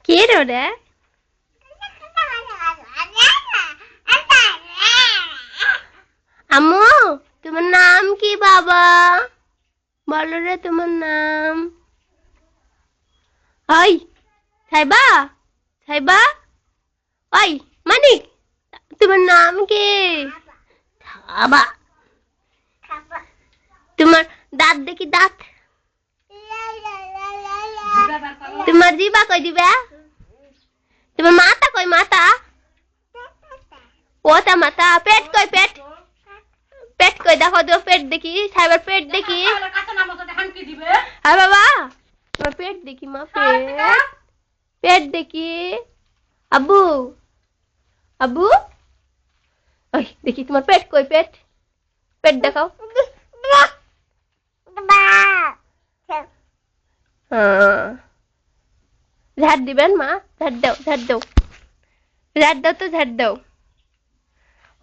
কে রে ওরা? আম্মু তোমার নাম কি বাবা? বলো রে তোমার নাম। ওই সাইবা, সাইবা, ওই মানিক, তোমার নাম কি? বাবা, তোমার দাঁত দেখি দাঁত। তোমার জিবা কই দিবে? তোমার মাথা কই মাথা? ওটা মাথা। পেট কই পেট? পেট কই দেখো তো, পেট দেখি। সাইবার পেট দেখি। হ্যাঁ বাবা, তোমার পেট দেখি মা। পেট পেট দেখি। আব্বু, আব্বু, ওই দেখি তোমার পেট কই? পেট পেট দেখাও। ঝাড় দিবেন মা? ঝাড় দাও, ঝাড় দাও, ঝাড় দাও তো, ঝাড় দাও।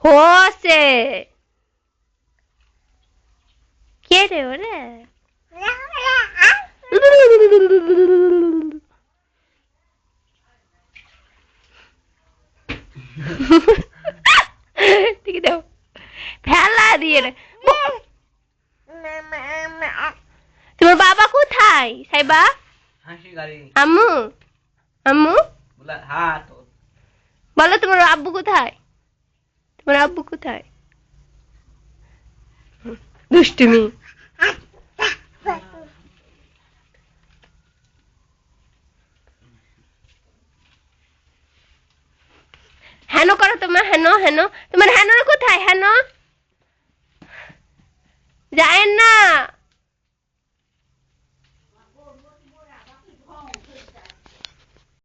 হোসে কে রে ওরে? ঠিক দাও, ফেলা দিয়ে রে। তোমার বাবা কোথায় সাইবা? আম্মু, আম্মু বলো তোমার আব্বু কোথায়? তোমার আব্বু কোথায়? দুষ্টুমি। হেন করো তোমার, হেন হেন, তোমার হেন কোথায়? হেন যায় না।